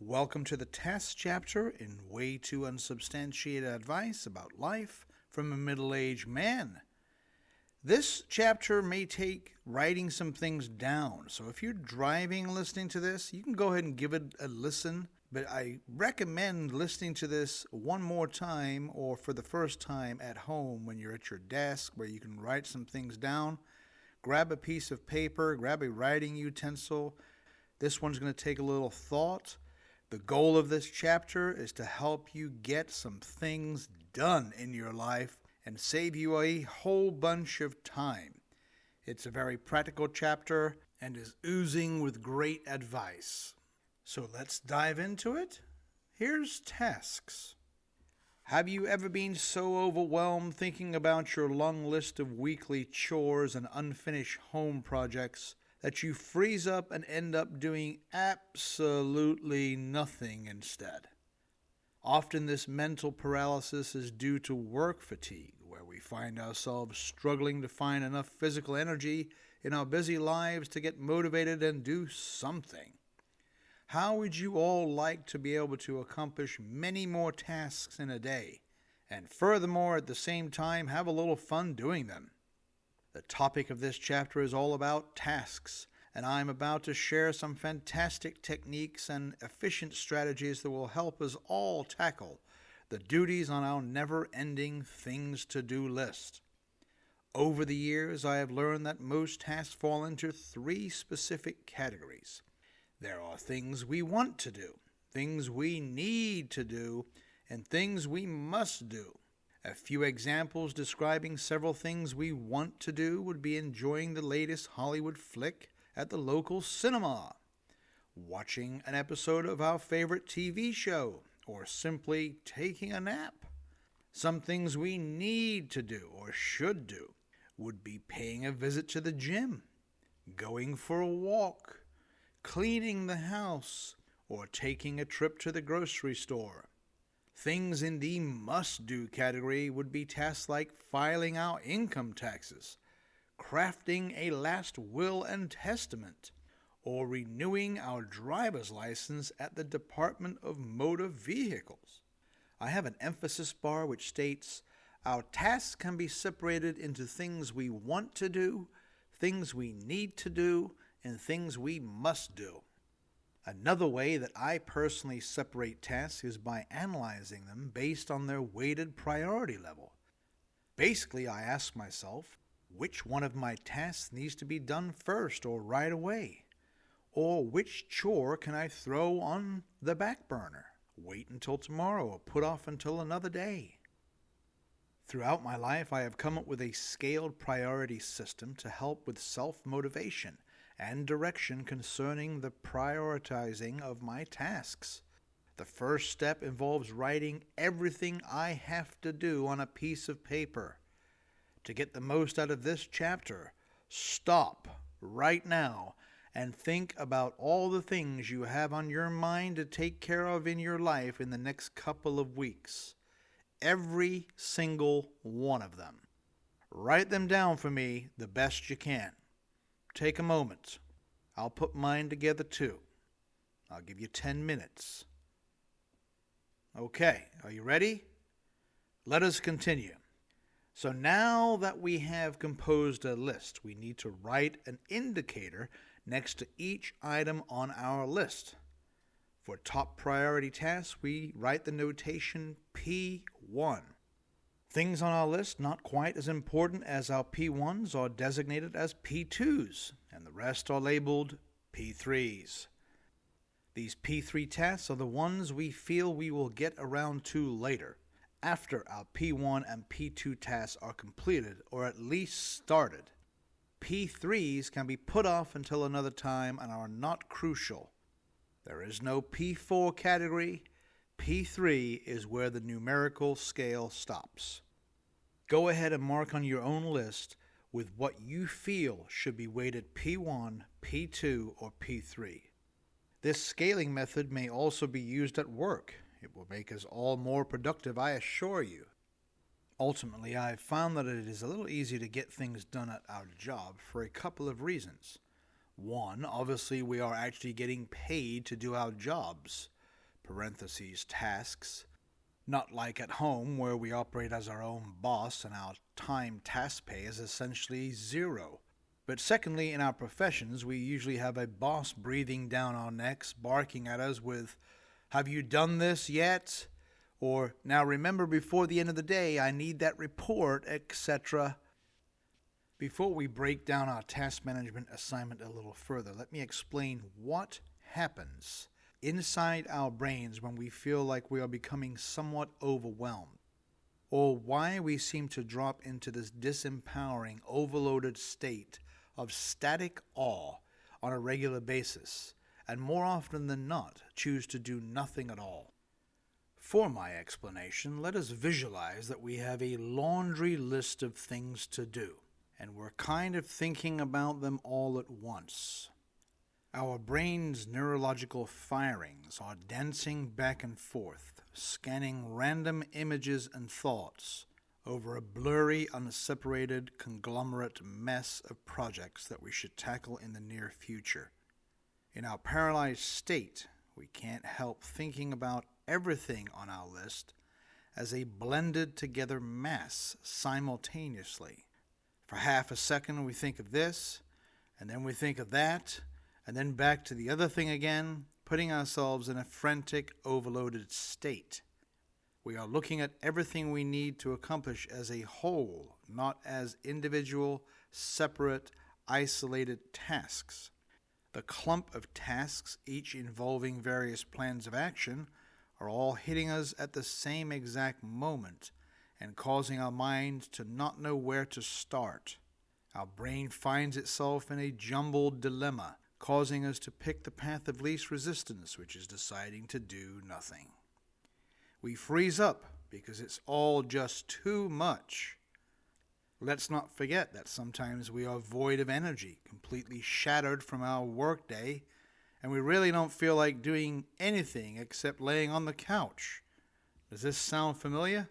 Welcome to the test chapter in Way Too Unsubstantiated Advice about life from a middle-aged man. This chapter may take writing some things down, so if you're driving and listening to this, you can go ahead and give it a listen, but I recommend listening to this one more time or for the first time at home when you're at your desk where you can write some things down. Grab a piece of paper, grab a writing utensil. This one's going to take a little thought. The goal of this chapter is to help you get some things done in your life and save you a whole bunch of time. It's a very practical chapter and is oozing with great advice. So let's dive into it. Here's tasks. Have you ever been so overwhelmed thinking about your long list of weekly chores and unfinished home projects that you freeze up and end up doing absolutely nothing instead? Often this mental paralysis is due to work fatigue, where we find ourselves struggling to find enough physical energy in our busy lives to get motivated and do something. How would you all like to be able to accomplish many more tasks in a day, and furthermore at the same time have a little fun doing them? The topic of this chapter is all about tasks, and I'm about to share some fantastic techniques and efficient strategies that will help us all tackle the duties on our never-ending things-to-do list. Over the years, I have learned that most tasks fall into three specific categories. There are things we want to do, things we need to do, and things we must do. A few examples describing several things we want to do would be enjoying the latest Hollywood flick at the local cinema, watching an episode of our favorite TV show, or simply taking a nap. Some things we need to do or should do would be paying a visit to the gym, going for a walk, cleaning the house, or taking a trip to the grocery store. Things in the must-do category would be tasks like filing our income taxes, crafting a last will and testament, or renewing our driver's license at the Department of Motor Vehicles. I have an emphasis bar which states, our tasks can be separated into things we want to do, things we need to do, and things we must do. Another way that I personally separate tasks is by analyzing them based on their weighted priority level. Basically, I ask myself, which one of my tasks needs to be done first or right away? Or which chore can I throw on the back burner, wait until tomorrow, or put off until another day? Throughout my life, I have come up with a scaled priority system to help with self-motivation and direction concerning the prioritizing of my tasks. The first step involves writing everything I have to do on a piece of paper. To get the most out of this chapter, stop right now and think about all the things you have on your mind to take care of in your life in the next couple of weeks. Every single one of them. Write them down for me the best you can. Take a moment. I'll put mine together too. I'll give you 10 minutes. Okay, are you ready? Let us continue. So now that we have composed a list, we need to write an indicator next to each item on our list. For top priority tasks, we write the notation P1. Things on our list not quite as important as our P1s are designated as P2s, and the rest are labeled P3s. These P3 tasks are the ones we feel we will get around to later, after our P1 and P2 tasks are completed or at least started. P3s can be put off until another time and are not crucial. There is no P4 category. P3 is where the numerical scale stops. Go ahead and mark on your own list with what you feel should be weighted P1, P2, or P3. This scaling method may also be used at work. It will make us all more productive, I assure you. Ultimately, I've found that it is a little easier to get things done at our job for a couple of reasons. One, obviously we are actually getting paid to do our jobs. parentheses tasks, not like at home where we operate as our own boss and our time task pay is essentially zero. But secondly, in our professions, we usually have a boss breathing down our necks, barking at us with, "Have you done this yet?" Or, "Now remember before the end of the day, I need that report," etc. Before we break down our task management assignment a little further, let me explain what happens inside our brains when we feel like we are becoming somewhat overwhelmed, or why we seem to drop into this disempowering, overloaded state of static awe on a regular basis, and more often than not, choose to do nothing at all. For my explanation, let us visualize that we have a laundry list of things to do, and we're kind of thinking about them all at once. Our brain's neurological firings are dancing back and forth, scanning random images and thoughts over a blurry, unseparated conglomerate mess of projects that we should tackle in the near future. In our paralyzed state, we can't help thinking about everything on our list as a blended together mass simultaneously. For half a second we think of this, and then we think of that, and then back to the other thing again, putting ourselves in a frantic, overloaded state. We are looking at everything we need to accomplish as a whole, not as individual, separate, isolated tasks. The clump of tasks, each involving various plans of action, are all hitting us at the same exact moment and causing our mind to not know where to start. Our brain finds itself in a jumbled dilemma, causing us to pick the path of least resistance, which is deciding to do nothing. We freeze up because it's all just too much. Let's not forget that sometimes we are void of energy, completely shattered from our workday, and we really don't feel like doing anything except laying on the couch. Does this sound familiar?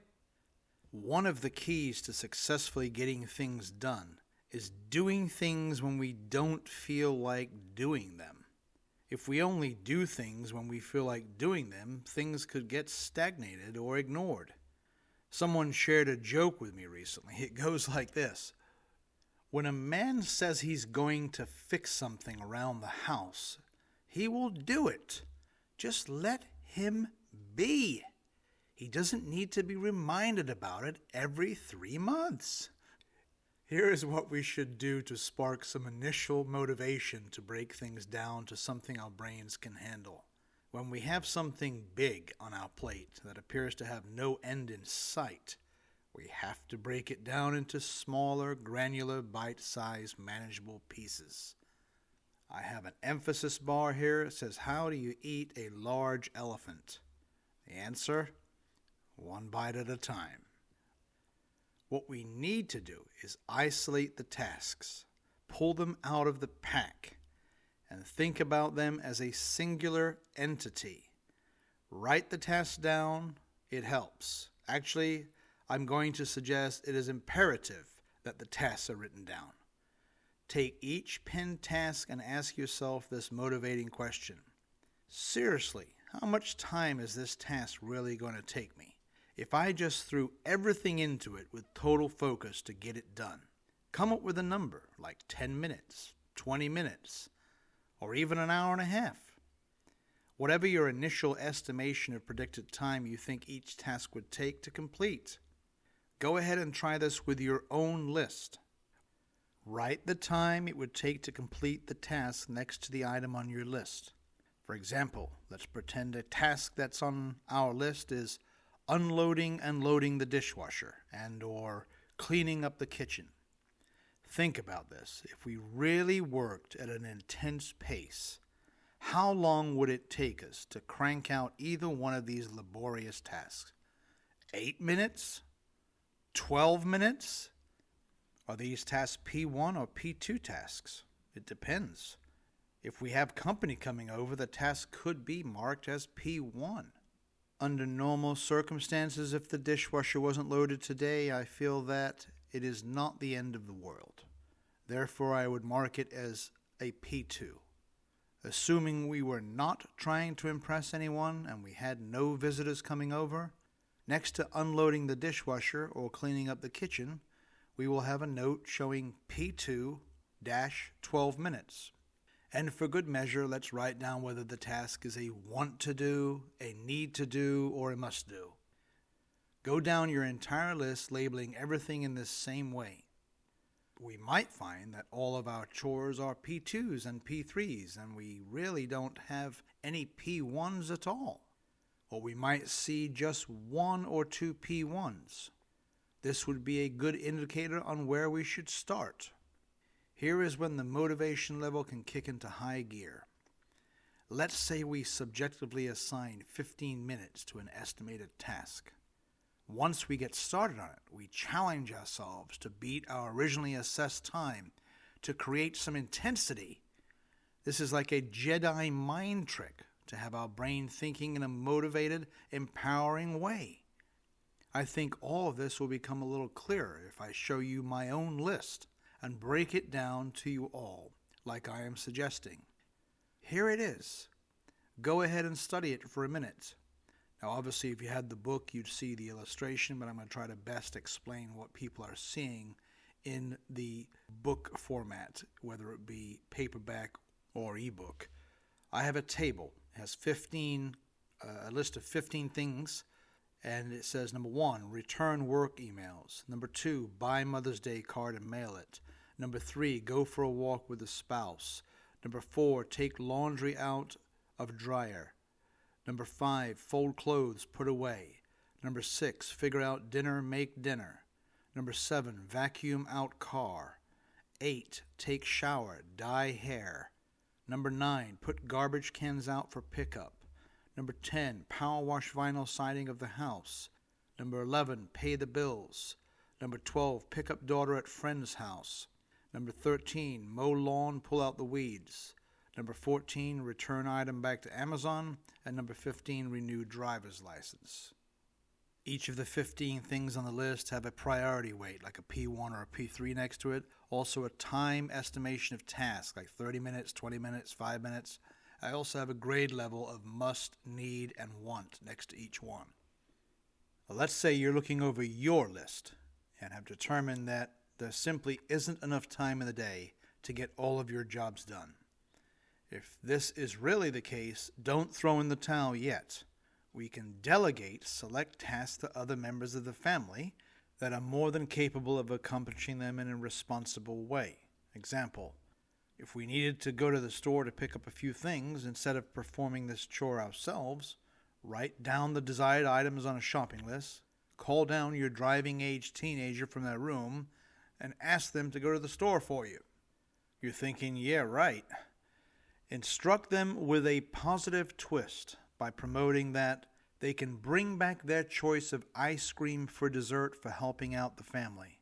One of the keys to successfully getting things done is doing things when we don't feel like doing them. If we only do things when we feel like doing them, things could get stagnated or ignored. Someone shared a joke with me recently. It goes like this. When a man says he's going to fix something around the house, he will do it. Just let him be. He doesn't need to be reminded about it every 3 months. Here is what we should do to spark some initial motivation to break things down to something our brains can handle. When we have something big on our plate that appears to have no end in sight, we have to break it down into smaller, granular, bite-sized, manageable pieces. I have an emphasis bar here. It says, how do you eat a large elephant? The answer, 1 bite at a time. What we need to do is isolate the tasks, pull them out of the pack, and think about them as a singular entity. Write the tasks down. It helps. Actually, I'm going to suggest it is imperative that the tasks are written down. Take each penned task and ask yourself this motivating question. Seriously, how much time is this task really going to take me? If I just threw everything into it with total focus to get it done, come up with a number like 10 minutes, 20 minutes, or even an hour and a half. Whatever your initial estimation of predicted time you think each task would take to complete. Go ahead and try this with your own list. Write the time it would take to complete the task next to the item on your list. For example, let's pretend a task that's on our list is unloading and loading the dishwasher or cleaning up the kitchen. Think about this. If we really worked at an intense pace, how long would it take us to crank out either one of these laborious tasks? 8 minutes? 12 minutes? Are these tasks P1 or P2 tasks? It depends. If we have company coming over, the task could be marked as P1. Under normal circumstances, if the dishwasher wasn't loaded today, I feel that it is not the end of the world. Therefore, I would mark it as a P2. Assuming we were not trying to impress anyone and we had no visitors coming over, next to unloading the dishwasher or cleaning up the kitchen, we will have a note showing P2-12 minutes. And for good measure, let's write down whether the task is a want to do, a need to do, or a must do. Go down your entire list labeling everything in this same way. We might find that all of our chores are P2s and P3s, and we really don't have any P1s at all. Or we might see just 1 or 2 P1s. This would be a good indicator on where we should start. Here is when the motivation level can kick into high gear. Let's say we subjectively assign 15 minutes to an estimated task. Once we get started on it, we challenge ourselves to beat our originally assessed time, to create some intensity. This is like a Jedi mind trick to have our brain thinking in a motivated, empowering way. I think all of this will become a little clearer if I show you my own list and break it down to you all, like I am suggesting. Here it is. Go ahead and study it for a minute. Now, obviously, if you had the book, you'd see the illustration, but I'm going to try to best explain what people are seeing in the book format, whether it be paperback or ebook. I have a table. It has a list of 15 things, and it says, number 1, return work emails. Number 2, buy Mother's Day card and mail it. Number 3, go for a walk with a spouse. Number 4, take laundry out of dryer. Number 5, fold clothes, put away. Number 6, figure out dinner, make dinner. Number 7, vacuum out car. 8, take shower, dye hair. Number 9, put garbage cans out for pickup. Number 10, power wash vinyl siding of the house. Number 11, pay the bills. Number 12, pick up daughter at friend's house. Number 13, mow lawn, pull out the weeds. Number 14, return item back to Amazon. And number 15, renew driver's license. Each of the 15 things on the list have a priority weight, like a P1 or a P3 next to it. Also a time estimation of tasks, like 30 minutes, 20 minutes, 5 minutes. I also have a grade level of must, need, and want next to each one. Well, let's say you're looking over your list and have determined that there simply isn't enough time in the day to get all of your jobs done. If this is really the case, don't throw in the towel yet. We can delegate select tasks to other members of the family that are more than capable of accomplishing them in a responsible way. Example, if we needed to go to the store to pick up a few things, instead of performing this chore ourselves, write down the desired items on a shopping list, call down your driving-age teenager from their room, and ask them to go to the store for you. You're thinking, yeah, right. Instruct them with a positive twist by promoting that they can bring back their choice of ice cream for dessert for helping out the family.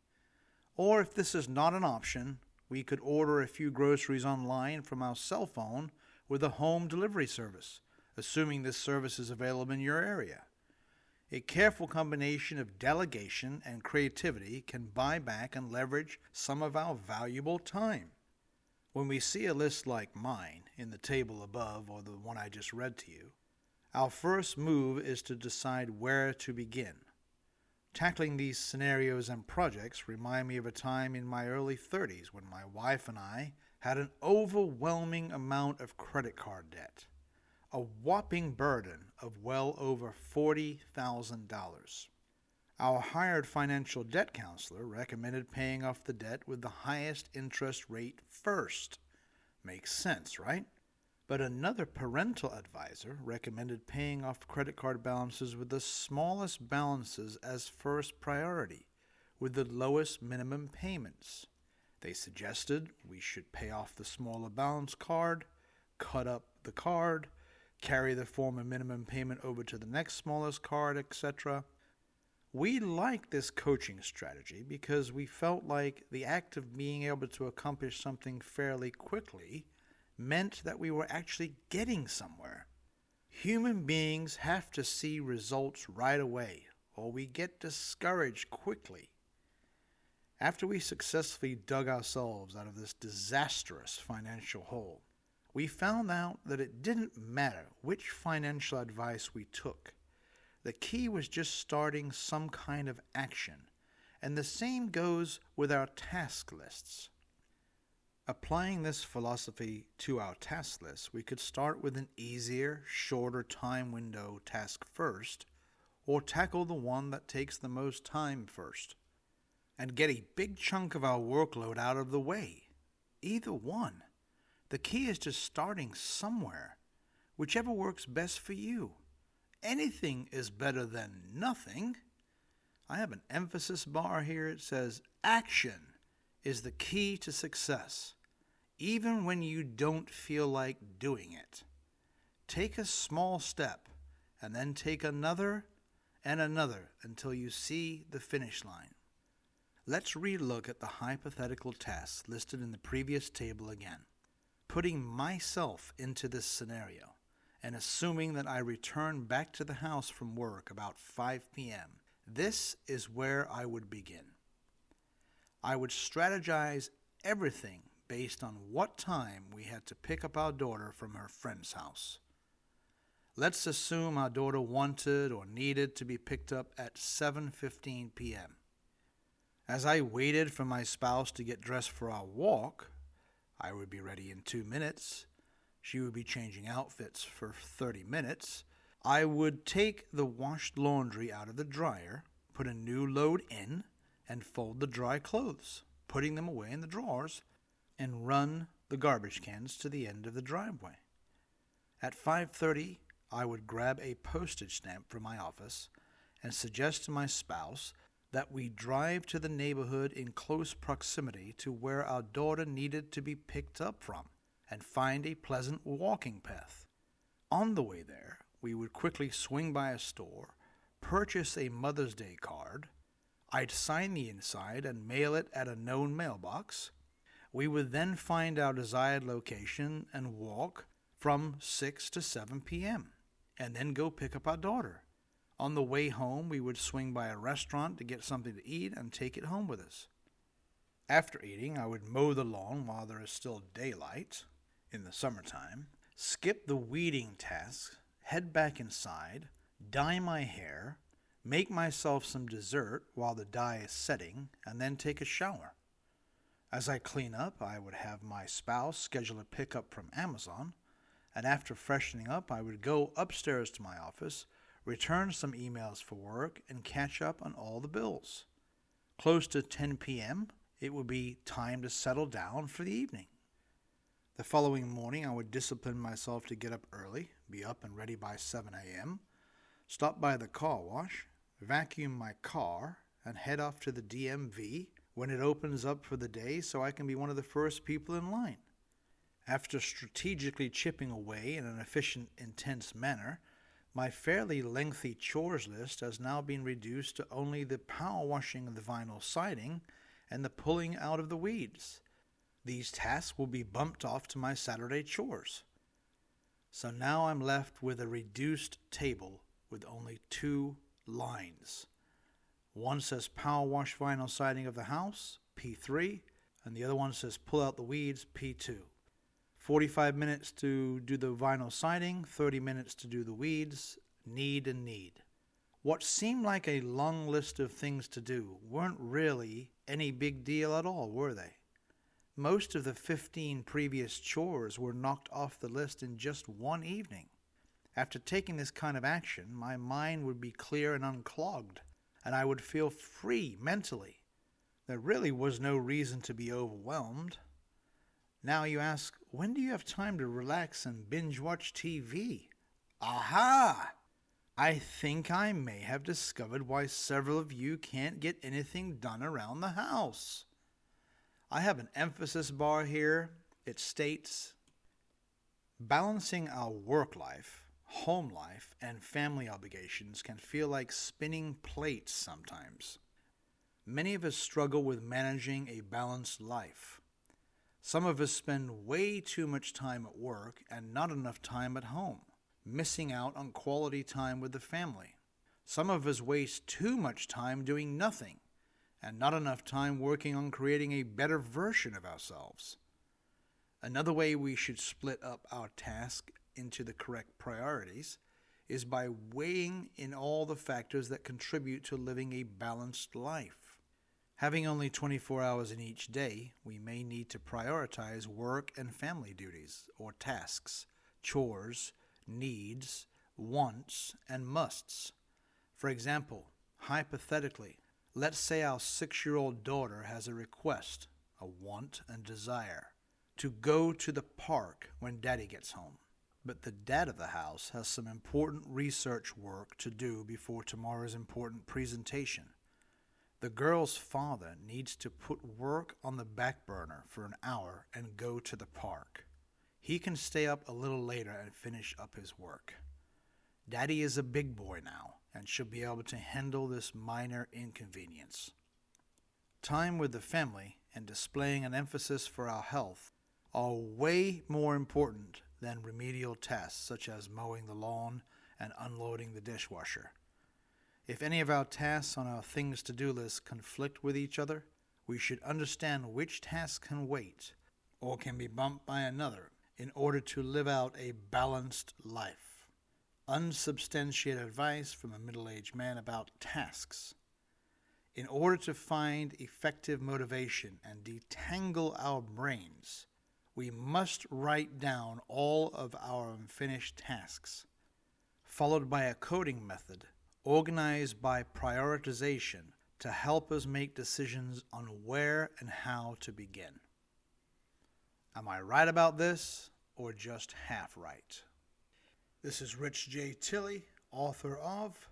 Or if this is not an option, we could order a few groceries online from our cell phone with a home delivery service, assuming this service is available in your area. A careful combination of delegation and creativity can buy back and leverage some of our valuable time. When we see a list like mine in the table above or the one I just read to you, our first move is to decide where to begin. Tackling these scenarios and projects remind me of a time in my early 30s when my wife and I had an overwhelming amount of credit card debt, a whopping burden of well over $40,000. Our hired financial debt counselor recommended paying off the debt with the highest interest rate first. Makes sense, right? But another parental advisor recommended paying off credit card balances with the smallest balances as first priority, with the lowest minimum payments. They suggested we should pay off the smaller balance card, cut up the card, carry the former minimum payment over to the next smallest card, etc. We liked this coaching strategy because we felt like the act of being able to accomplish something fairly quickly meant that we were actually getting somewhere. Human beings have to see results right away, or we get discouraged quickly. After we successfully dug ourselves out of this disastrous financial hole, we found out that it didn't matter which financial advice we took. The key was just starting some kind of action, and the same goes with our task lists. Applying this philosophy to our task list, we could start with an easier, shorter time window task first, or tackle the one that takes the most time first, and get a big chunk of our workload out of the way. Either one. The key is just starting somewhere, whichever works best for you. Anything is better than nothing. I have an emphasis bar here. It says action is the key to success, even when you don't feel like doing it. Take a small step, and then take another and another until you see the finish line. Let's relook at the hypothetical tasks listed in the previous table again, putting myself into this scenario and assuming that I return back to the house from work about 5 p.m. This is where I would begin. I would strategize everything based on what time we had to pick up our daughter from her friend's house. Let's assume our daughter wanted or needed to be picked up at 7:15 p.m. As I waited for my spouse to get dressed for our walk, I would be ready in 2 minutes. She would be changing outfits for 30 minutes. I would take the washed laundry out of the dryer, put a new load in, and fold the dry clothes, putting them away in the drawers, and run the garbage cans to the end of the driveway. At 5:30, I would grab a postage stamp from my office and suggest to my spouse that we drive to the neighborhood in close proximity to where our daughter needed to be picked up from and find a pleasant walking path. On the way there, we would quickly swing by a store, purchase a Mother's Day card. I'd sign the inside and mail it at a known mailbox. We would then find our desired location and walk from 6 to 7 p.m. and then go pick up our daughter. On the way home, we would swing by a restaurant to get something to eat and take it home with us. After eating, I would mow the lawn while there is still daylight in the summertime, skip the weeding tasks, head back inside, dye my hair, make myself some dessert while the dye is setting, and then take a shower. As I clean up, I would have my spouse schedule a pickup from Amazon, and after freshening up, I would go upstairs to my office, return some emails for work, and catch up on all the bills. Close to 10 p.m., it would be time to settle down for the evening. The following morning, I would discipline myself to get up early, be up and ready by 7 a.m., stop by the car wash, vacuum my car, and head off to the DMV when it opens up for the day so I can be one of the first people in line. After strategically chipping away in an efficient, intense manner, my fairly lengthy chores list has now been reduced to only the power washing of the vinyl siding and the pulling out of the weeds. These tasks will be bumped off to my Saturday chores. So now I'm left with a reduced table with only 2 lines. One says power wash vinyl siding of the house, P3, and the other one says pull out the weeds, P2. 45 minutes to do the vinyl siding, 30 minutes to do the weeds, need and need. What seemed like a long list of things to do weren't really any big deal at all, were they? Most of the 15 previous chores were knocked off the list in just one evening. After taking this kind of action, my mind would be clear and unclogged, and I would feel free mentally. There really was no reason to be overwhelmed. Now you ask, when do you have time to relax and binge-watch TV? Aha! I think I may have discovered why several of you can't get anything done around the house. I have an emphasis bar here. It states, balancing our work life, home life, and family obligations can feel like spinning plates sometimes. Many of us struggle with managing a balanced life. Some of us spend way too much time at work and not enough time at home, missing out on quality time with the family. Some of us waste too much time doing nothing and not enough time working on creating a better version of ourselves. Another way we should split up our task into the correct priorities is by weighing in all the factors that contribute to living a balanced life. Having only 24 hours in each day, we may need to prioritize work and family duties or tasks, chores, needs, wants, and musts. For example, hypothetically, let's say our 6-year-old daughter has a request, a want and desire, to go to the park when Daddy gets home. But the dad of the house has some important research work to do before tomorrow's important presentation. The girl's father needs to put work on the back burner for an hour and go to the park. He can stay up a little later and finish up his work. Daddy is a big boy now and should be able to handle this minor inconvenience. Time with the family and displaying an emphasis for our health are way more important than remedial tasks such as mowing the lawn and unloading the dishwasher. If any of our tasks on our things to do list conflict with each other, we should understand which task can wait or can be bumped by another in order to live out a balanced life. Unsubstantiated advice from a middle-aged man about tasks. In order to find effective motivation and detangle our brains, we must write down all of our unfinished tasks, followed by a coding method organized by prioritization to help us make decisions on where and how to begin. Am I right about this, or just half right? This is Rich J. Tilley, author of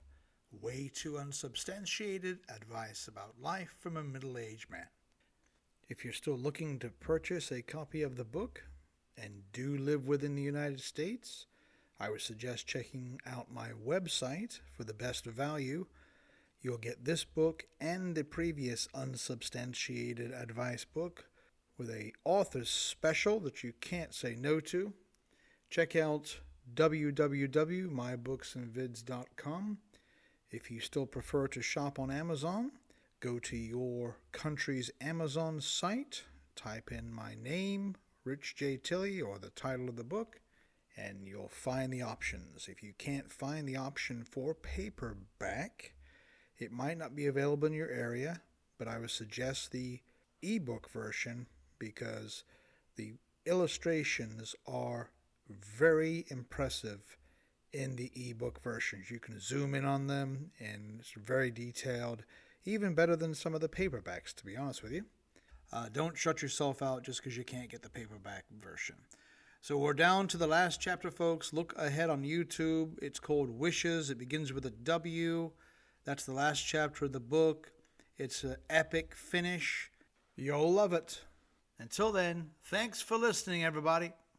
Way Too Unsubstantiated Advice about Life from a Middle-Aged Man. If you're still looking to purchase a copy of the book and do live within the United States, I would suggest checking out my website for the best value. You'll get this book and the previous Unsubstantiated Advice book with an author's special that you can't say no to. Check out www.mybooksandvids.com. If you still prefer to shop on Amazon, go to your country's Amazon site, type in my name, Rich J. Tilley, or the title of the book, and you'll find the options. If you can't find the option for paperback, it might not be available in your area, but I would suggest the ebook version because the illustrations are very impressive in the ebook versions. You can zoom in on them, and it's very detailed, even better than some of the paperbacks, to be honest with you. Don't shut yourself out just because you can't get the paperback version. So we're down to the last chapter, folks. Look ahead on YouTube. It's called Wishes. It begins with a W. That's the last chapter of the book. It's an epic finish. You'll love it. Until then, thanks for listening, everybody.